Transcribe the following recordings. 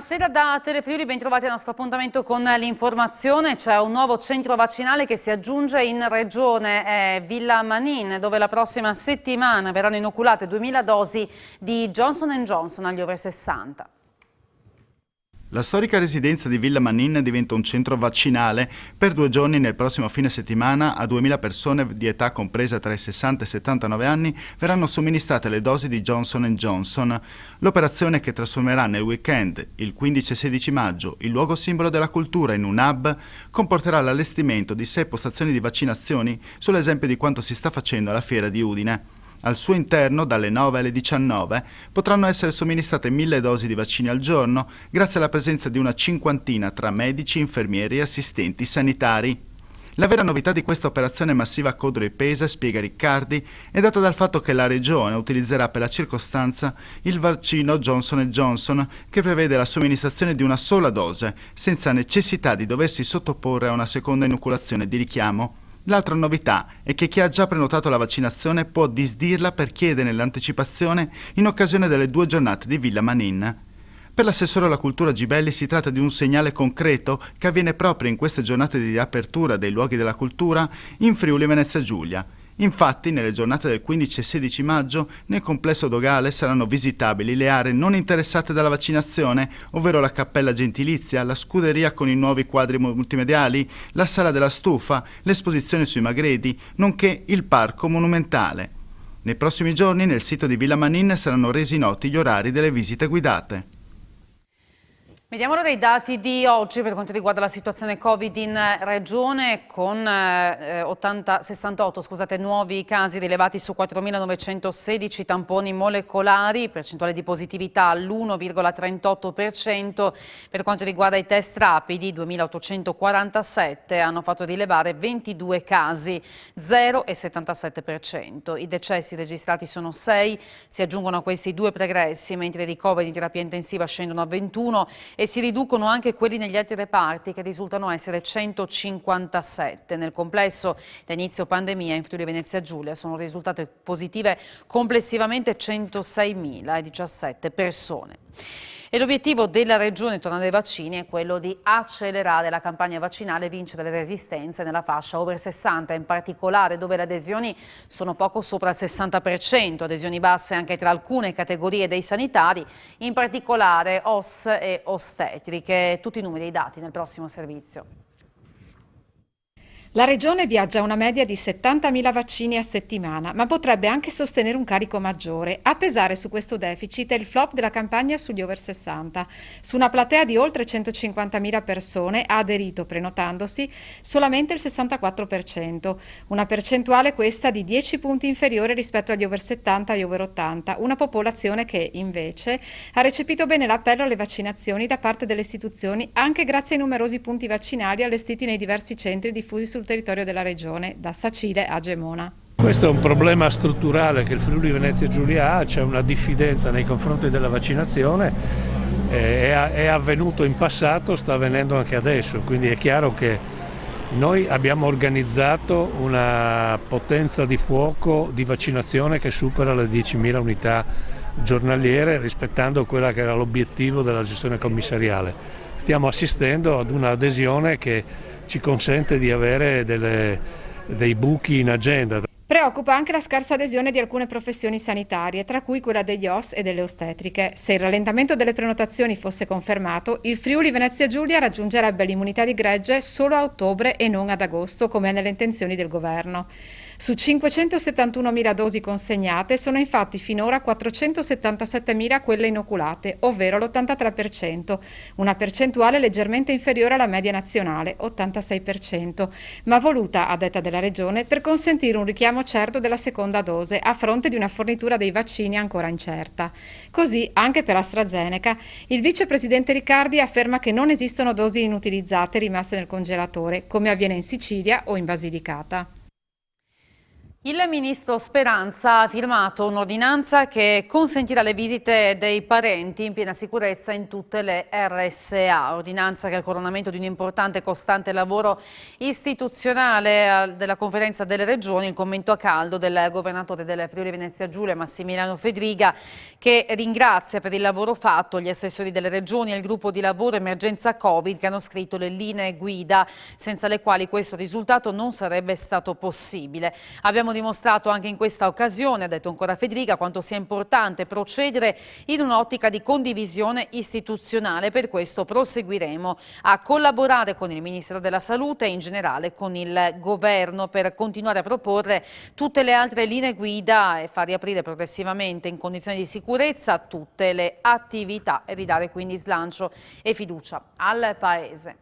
Buonasera da Telefriuli, ben trovati al nostro appuntamento con l'informazione. C'è un nuovo centro vaccinale che si aggiunge in regione, è Villa Manin, dove la prossima settimana verranno inoculate 2000 dosi di Johnson & Johnson agli over 60. La storica residenza di Villa Manin diventa un centro vaccinale. Per 2 giorni nel prossimo fine settimana a 2000 persone di età compresa tra i 60 e i 79 anni verranno somministrate le dosi di Johnson & Johnson. L'operazione, che trasformerà nel weekend, il 15 e 16 maggio, il luogo simbolo della cultura in un hub, comporterà l'allestimento di 6 postazioni di vaccinazioni sull'esempio di quanto si sta facendo alla fiera di Udine. Al suo interno, dalle 9 alle 19, potranno essere somministrate 1000 dosi di vaccini al giorno, grazie alla presenza di una cinquantina tra medici, infermieri e assistenti sanitari. La vera novità di questa operazione massiva Codro e Pesa, spiega Riccardi, è data dal fatto che la Regione utilizzerà per la circostanza il vaccino Johnson & Johnson, che prevede la somministrazione di una sola dose, senza necessità di doversi sottoporre a una seconda inoculazione di richiamo. L'altra novità è che chi ha già prenotato la vaccinazione può disdirla per chiedere l'anticipazione in occasione delle 2 giornate di Villa Manin. Per l'assessore alla cultura Gibelli si tratta di un segnale concreto che avviene proprio in queste giornate di riapertura dei luoghi della cultura in Friuli Venezia Giulia. Infatti, nelle giornate del 15 e 16 maggio, nel complesso dogale saranno visitabili le aree non interessate dalla vaccinazione, ovvero la Cappella Gentilizia, la scuderia con i nuovi quadri multimediali, la Sala della Stufa, l'esposizione sui Magredi, nonché il Parco Monumentale. Nei prossimi giorni nel sito di Villa Manin saranno resi noti gli orari delle visite guidate. Vediamo ora i dati di oggi per quanto riguarda la situazione Covid in regione, con 68 nuovi casi rilevati su 4.916 tamponi molecolari, percentuale di positività all'1,38%. Per quanto riguarda i test rapidi, 2.847 hanno fatto rilevare 22 casi, 0,77%. I decessi registrati sono 6, si aggiungono a questi 2 pregressi, mentre i ricoveri in terapia intensiva scendono a 21 e si riducono anche quelli negli altri reparti, che risultano essere 157. Nel complesso, da inizio pandemia in Friuli Venezia Giulia sono risultate positive complessivamente 106.017 persone. E l'obiettivo della Regione, tornando ai vaccini, è quello di accelerare la campagna vaccinale e vincere le resistenze nella fascia over 60, in particolare dove le adesioni sono poco sopra il 60%, adesioni basse anche tra alcune categorie dei sanitari, in particolare OS e ostetriche. Tutti i numeri e i dati nel prossimo servizio. La Regione viaggia a una media di 70.000 vaccini a settimana, ma potrebbe anche sostenere un carico maggiore. A pesare su questo deficit è il flop della campagna sugli over 60. Su una platea di oltre 150.000 persone ha aderito, prenotandosi, solamente il 64%, una percentuale questa di 10 punti inferiore rispetto agli over 70 e over 80, una popolazione che, invece, ha recepito bene l'appello alle vaccinazioni da parte delle istituzioni, anche grazie ai numerosi punti vaccinali allestiti nei diversi centri diffusi sul territorio della regione, da Sacile a Gemona. Questo è un problema strutturale che il Friuli Venezia Giulia ha, c'è una diffidenza nei confronti della vaccinazione, è avvenuto in passato, sta avvenendo anche adesso, quindi è chiaro che noi abbiamo organizzato una potenza di fuoco di vaccinazione che supera le 10.000 unità giornaliere, rispettando quella che era l'obiettivo della gestione commissariale. Stiamo assistendo ad un'adesione che ci consente di avere dei buchi in agenda. Preoccupa anche la scarsa adesione di alcune professioni sanitarie, tra cui quella degli OS e delle ostetriche. Se il rallentamento delle prenotazioni fosse confermato, il Friuli Venezia Giulia raggiungerebbe l'immunità di gregge solo a ottobre e non ad agosto, come è nelle intenzioni del governo. Su 571.000 dosi consegnate sono infatti finora 477.000 quelle inoculate, ovvero l'83%, una percentuale leggermente inferiore alla media nazionale, 86%, ma voluta, a detta della Regione, per consentire un richiamo certo della seconda dose a fronte di una fornitura dei vaccini ancora incerta. Così, anche per AstraZeneca, il vicepresidente Riccardi afferma che non esistono dosi inutilizzate rimaste nel congelatore, come avviene in Sicilia o in Basilicata. Il ministro Speranza ha firmato un'ordinanza che consentirà le visite dei parenti in piena sicurezza in tutte le RSA. Ordinanza che è il coronamento di un importante e costante lavoro istituzionale della Conferenza delle Regioni, il commento a caldo del governatore del Friuli Venezia Giulia, Massimiliano Fedriga, che ringrazia per il lavoro fatto gli assessori delle regioni e il gruppo di lavoro emergenza Covid che hanno scritto le linee guida, senza le quali questo risultato non sarebbe stato possibile. Abbiamo dimostrato anche in questa occasione, ha detto ancora Fedriga, quanto sia importante procedere in un'ottica di condivisione istituzionale. Per questo proseguiremo a collaborare con il Ministero della Salute e in generale con il Governo per continuare a proporre tutte le altre linee guida e far riaprire progressivamente in condizioni di sicurezza tutte le attività e ridare quindi slancio e fiducia al Paese.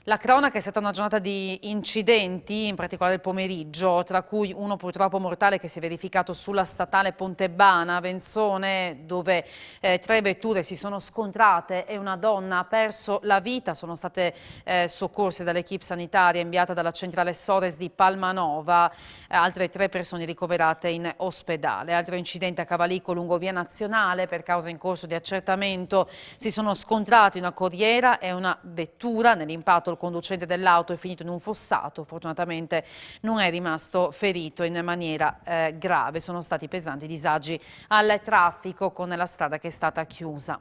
La cronaca è stata una giornata di incidenti, in particolare il pomeriggio, tra cui uno purtroppo mortale che si è verificato sulla statale Pontebana, Venzone, dove 3 vetture si sono scontrate e una donna ha perso la vita. Sono state soccorse dall'equipe sanitaria inviata dalla centrale Sores di Palmanova, altre 3 persone ricoverate in ospedale. Altro incidente a Cavalico lungo via Nazionale, per causa in corso di accertamento si sono scontrati una corriera e una vettura. Nell'impatto il conducente dell'auto è finito in un fossato, fortunatamente non è rimasto ferito in maniera grave. Sono stati pesanti disagi al traffico con la strada che è stata chiusa.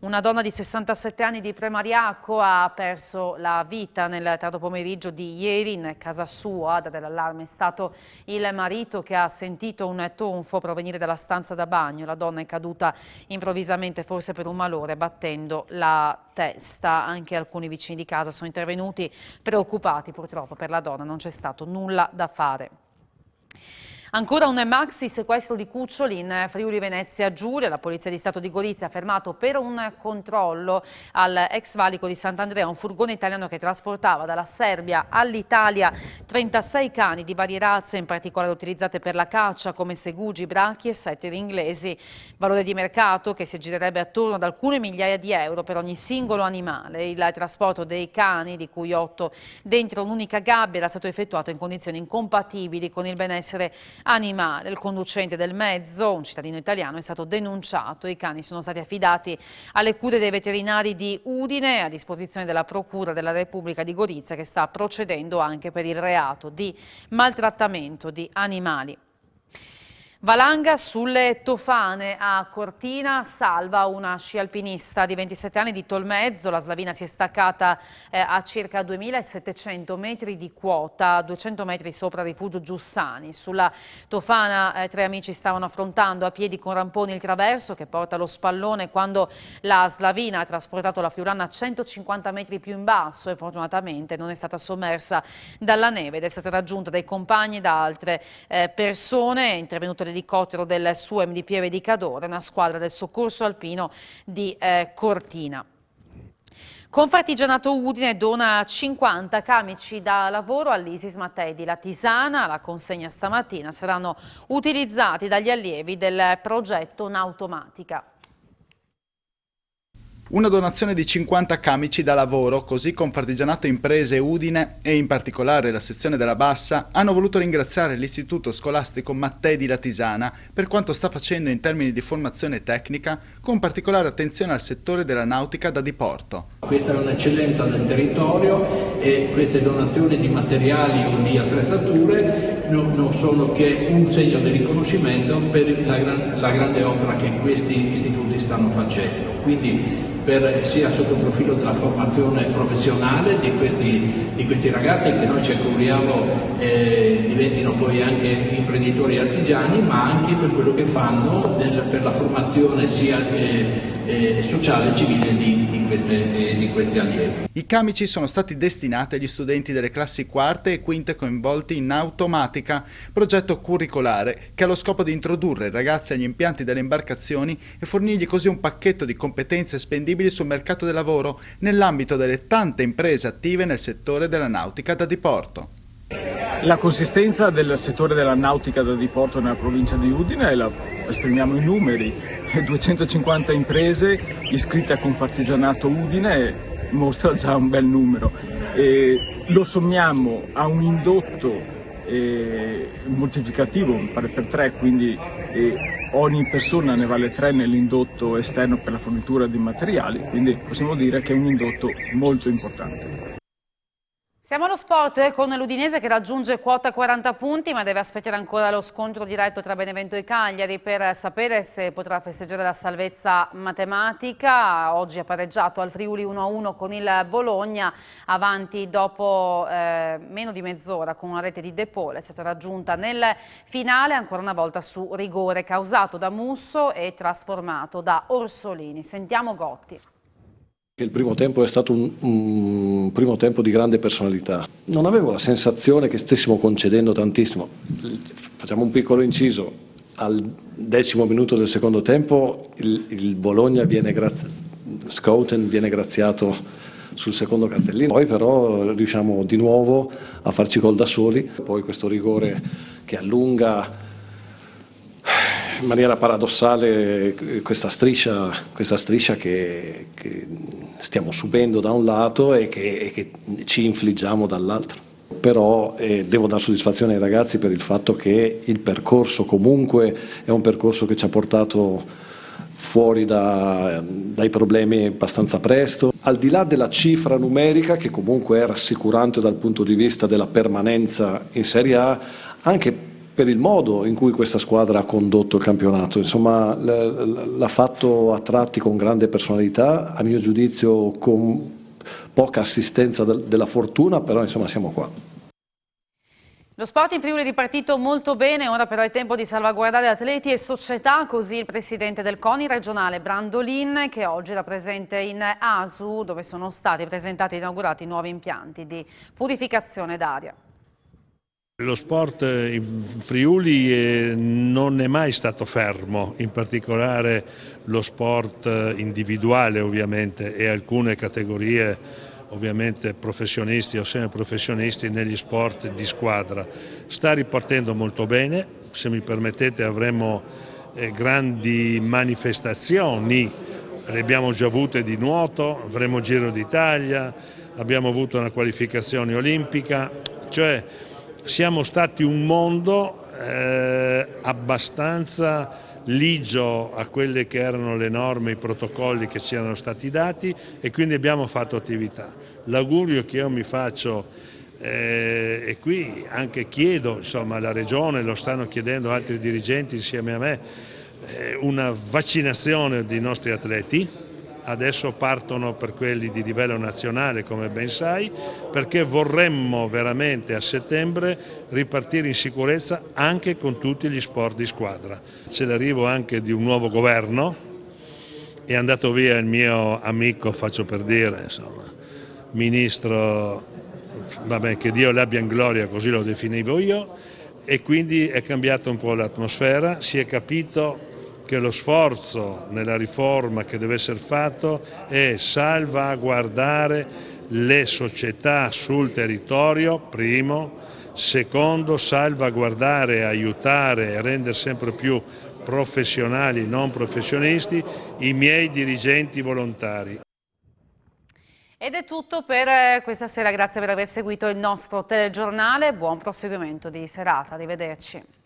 Una donna di 67 anni di Premariaco ha perso la vita nel tardo pomeriggio di ieri in casa sua. A dare l'allarme è stato il marito, che ha sentito un tonfo provenire dalla stanza da bagno. La donna è caduta improvvisamente, forse per un malore, battendo la testa. Anche alcuni vicini di casa sono intervenuti preoccupati. Purtroppo per la donna non c'è stato nulla da fare. Ancora un maxi sequestro di cuccioli in Friuli Venezia Giulia. La Polizia di Stato di Gorizia ha fermato per un controllo al ex valico di Sant'Andrea un furgone italiano che trasportava dalla Serbia all'Italia 36 cani di varie razze, in particolare utilizzate per la caccia come segugi, brachi e setteri inglesi. Valore di mercato che si aggirerebbe attorno ad alcune migliaia di euro per ogni singolo animale. Il trasporto dei cani, di cui 8 dentro un'unica gabbia, era stato effettuato in condizioni incompatibili con il benessere animale. Il conducente del mezzo, un cittadino italiano, è stato denunciato. I cani sono stati affidati alle cure dei veterinari di Udine, a disposizione della Procura della Repubblica di Gorizia, che sta procedendo anche per il reato di maltrattamento di animali. Valanga sulle Tofane a Cortina, salva una sci alpinista di 27 anni di Tolmezzo. La slavina si è staccata a circa 2700 metri di quota, 200 metri sopra il rifugio Giussani. Sulla Tofana 3 amici stavano affrontando a piedi con ramponi il traverso che porta lo spallone quando la slavina ha trasportato la friulana a 150 metri più in basso e fortunatamente non è stata sommersa dalla neve ed è stata raggiunta dai compagni e da altre persone. È intervenuto l'elicottero del SUEM di Pieve di Cadore, una squadra del soccorso alpino di Cortina. Confartigianato Udine dona 50 camici da lavoro all'Isis Mattei di Latisana. La consegna stamattina saranno utilizzati dagli allievi del progetto Nautomatica. Una donazione di 50 camici da lavoro, così Confartigianato Imprese Udine e in particolare la sezione della Bassa hanno voluto ringraziare l'Istituto Scolastico Mattei di Latisana per quanto sta facendo in termini di formazione tecnica, con particolare attenzione al settore della nautica da diporto. Questa è un'eccellenza del territorio e queste donazioni di materiali o di attrezzature non sono che un segno di riconoscimento per la grande opera che questi istituti stanno facendo. Quindi sia sotto il profilo della formazione professionale di questi ragazzi che noi ci auguriamo diventino poi anche imprenditori artigiani, ma anche per quello che fanno per la formazione sia sociale e civile di questi allievi. I camici sono stati destinati agli studenti delle classi quarte e quinte coinvolti in Nautomatica, progetto curricolare che ha lo scopo di introdurre i ragazzi agli impianti delle imbarcazioni e fornirgli così un pacchetto di competenze spendibili sul mercato del lavoro nell'ambito delle tante imprese attive nel settore della nautica da diporto. La consistenza del settore della nautica da diporto nella provincia di Udine la esprimiamo in numeri: 250 imprese iscritte a Confartigianato Udine mostra già un bel numero. Lo sommiamo a un indotto moltiplicativo, pare per 3, quindi ogni persona ne vale 3 nell'indotto esterno per la fornitura di materiali, quindi possiamo dire che è un indotto molto importante. Siamo allo sport con l'Udinese che raggiunge quota 40 punti, ma deve aspettare ancora lo scontro diretto tra Benevento e Cagliari per sapere se potrà festeggiare la salvezza matematica. Oggi ha pareggiato al Friuli 1-1 con il Bologna, avanti dopo meno di mezz'ora con una rete di De Paul. È stata raggiunta nel finale ancora una volta su rigore causato da Musso e trasformato da Orsolini. Sentiamo Gotti. Il primo tempo è stato un primo tempo di grande personalità. Non avevo la sensazione che stessimo concedendo tantissimo. Facciamo un piccolo inciso. Al 10° minuto del secondo tempo il Bologna Schouten viene graziato sul secondo cartellino. Poi però riusciamo di nuovo a farci gol da soli. Poi questo rigore che allunga in maniera paradossale questa striscia che stiamo subendo da un lato e che ci infliggiamo dall'altro. Però devo dare soddisfazione ai ragazzi per il fatto che il percorso comunque è un percorso che ci ha portato fuori dai problemi abbastanza presto. Al di là della cifra numerica, che comunque è rassicurante dal punto di vista della permanenza in Serie A, anche per il modo in cui questa squadra ha condotto il campionato, insomma l'ha fatto a tratti con grande personalità, a mio giudizio con poca assistenza della fortuna, però insomma siamo qua. Lo sport in Friuli è ripartito molto bene, ora però è tempo di salvaguardare atleti e società, così il presidente del CONI regionale Brandolin, che oggi era presente in ASU, dove sono stati presentati e inaugurati nuovi impianti di purificazione d'aria. Lo sport in Friuli non è mai stato fermo, in particolare lo sport individuale ovviamente e alcune categorie ovviamente professionisti o semiprofessionisti negli sport di squadra. Sta ripartendo molto bene, se mi permettete avremo grandi manifestazioni, le abbiamo già avute di nuoto, avremo Giro d'Italia, abbiamo avuto una qualificazione olimpica, cioè siamo stati un mondo abbastanza ligio a quelle che erano le norme, i protocolli che ci erano stati dati e quindi abbiamo fatto attività. L'augurio che io mi faccio e qui anche chiedo, insomma alla Regione, lo stanno chiedendo altri dirigenti insieme a me, una vaccinazione dei nostri atleti. Adesso partono per quelli di livello nazionale, come ben sai, perché vorremmo veramente a settembre ripartire in sicurezza anche con tutti gli sport di squadra. C'è l'arrivo anche di un nuovo governo, è andato via il mio amico, faccio per dire, insomma, ministro, vabbè, che Dio l'abbia in gloria, così lo definivo io, e quindi è cambiata un po' l'atmosfera, si è capito che lo sforzo nella riforma che deve essere fatto è salvaguardare le società sul territorio, primo, secondo salvaguardare, aiutare e rendere sempre più professionali, non professionisti, i miei dirigenti volontari. Ed è tutto per questa sera, grazie per aver seguito il nostro telegiornale, buon proseguimento di serata, arrivederci.